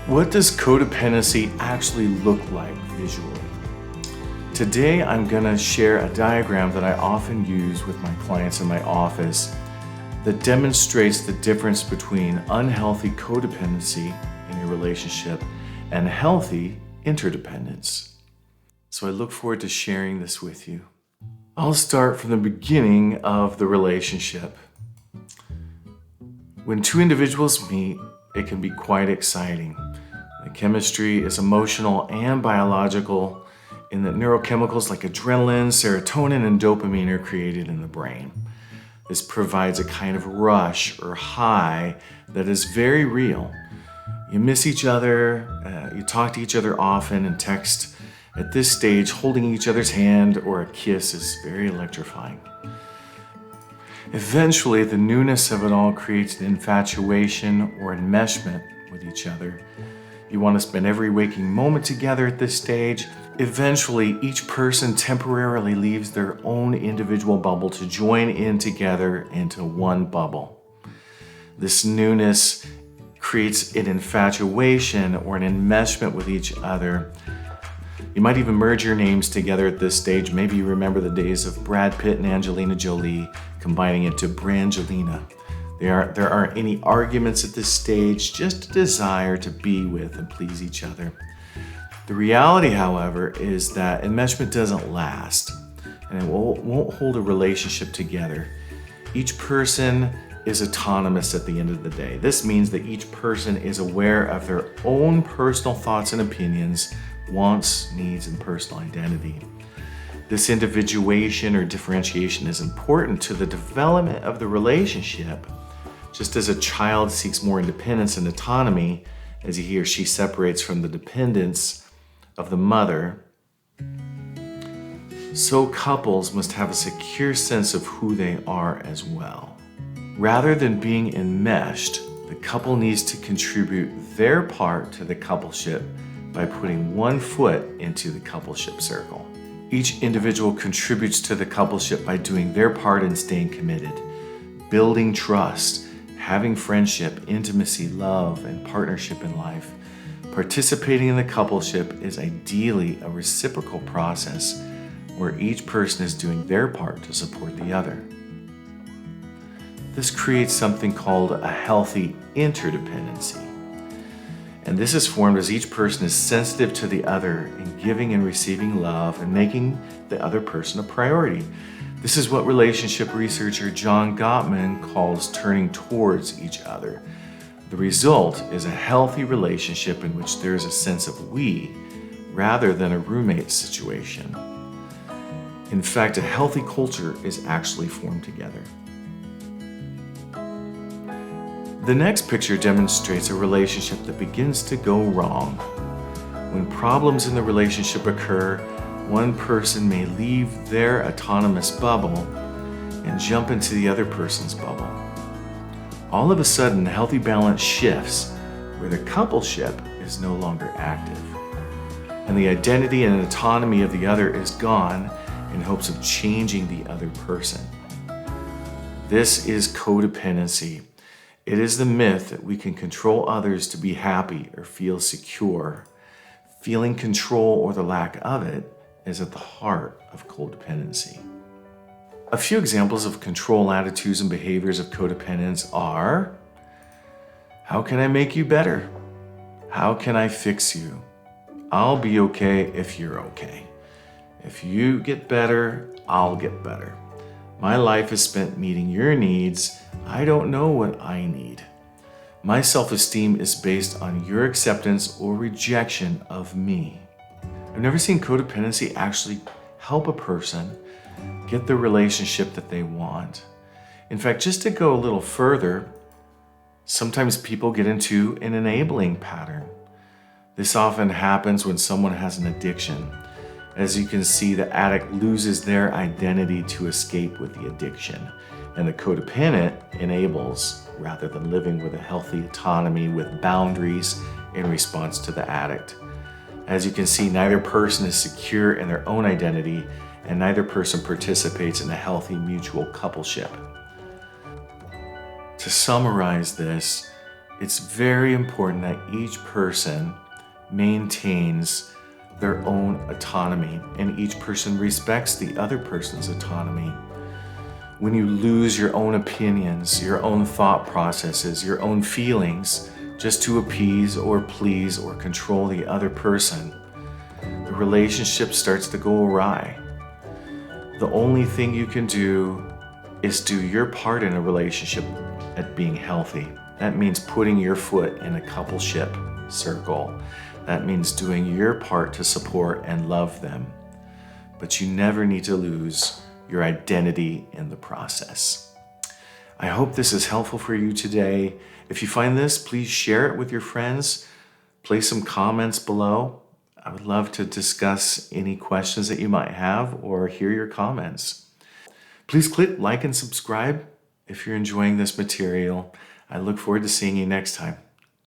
What does codependency actually look like visually? Today, I'm going to share a diagram that I often use with my clients in my office that demonstrates the difference between unhealthy codependency in your relationship and healthy interdependence. So I look forward to sharing this with you. I'll start from the beginning of the relationship. When two individuals meet, it can be quite exciting. The chemistry is emotional and biological in that neurochemicals like adrenaline, serotonin, and dopamine are created in the brain. This provides a kind of rush or high that is very real. You miss each other, you talk to each other often and text. At this stage, holding each other's hand or a kiss is very electrifying. Eventually, the newness of it all creates an infatuation or enmeshment with each other. You want to spend every waking moment together at this stage. Eventually, each person temporarily leaves their own individual bubble to join in together into one bubble. This newness creates an infatuation or an enmeshment with each other. You might even merge your names together at this stage. Maybe you remember the days of Brad Pitt and Angelina Jolie combining into Brangelina. There aren't any arguments at this stage, just a desire to be with and please each other. The reality, however, is that enmeshment doesn't last, and it won't hold a relationship together. Each person is autonomous at the end of the day. This means that each person is aware of their own personal thoughts and opinions, wants, needs, and personal identity. This individuation or differentiation is important to the development of the relationship. Just as a child seeks more independence and autonomy as he or she separates from the dependence of the mother, so couples must have a secure sense of who they are as well. Rather than being enmeshed, the couple needs to contribute their part to the coupleship by putting one foot into the coupleship circle. Each individual contributes to the coupleship by doing their part and staying committed, building trust, having friendship, intimacy, love, and partnership in life. Participating in the coupleship is ideally a reciprocal process where each person is doing their part to support the other. This creates something called a healthy interdependency. And this is formed as each person is sensitive to the other in giving and receiving love and making the other person a priority. This is what relationship researcher John Gottman calls turning towards each other. The result is a healthy relationship in which there is a sense of we rather than a roommate situation. In fact, a healthy culture is actually formed together. The next picture demonstrates a relationship that begins to go wrong. When problems in the relationship occur, one person may leave their autonomous bubble and jump into the other person's bubble. All of a sudden, healthy balance shifts where the coupleship is no longer active, and the identity and autonomy of the other is gone in hopes of changing the other person. This is codependency. It is the myth that we can control others to be happy or feel secure. Feeling control or the lack of it is at the heart of codependency. A few examples of control attitudes and behaviors of codependence are: how can I make you better? How can I fix you? I'll be okay if you're okay. If you get better, I'll get better. My life is spent meeting your needs. I don't know what I need. My self-esteem is based on your acceptance or rejection of me. I've never seen codependency actually help a person get the relationship that they want. In fact, just to go a little further, sometimes people get into an enabling pattern. This often happens when someone has an addiction. As you can see, the addict loses their identity to escape with the addiction, and the codependent enables rather than living with a healthy autonomy with boundaries in response to the addict. As you can see, neither person is secure in their own identity, and neither person participates in a healthy mutual coupleship. To summarize this, It's very important that each person maintains their own autonomy and each person respects the other person's autonomy. When you lose your own opinions, your own thought processes, your own feelings, just to appease or please or control the other person, the relationship starts to go awry. The only thing you can do is do your part in a relationship at being healthy. That means putting your foot in a coupleship circle. That means doing your part to support and love them. But you never need to lose your identity in the process. I hope this is helpful for you today. If you find this, please share it with your friends. Place some comments below. I would love to discuss any questions that you might have or hear your comments. Please click like and subscribe if you're enjoying this material. I look forward to seeing you next time.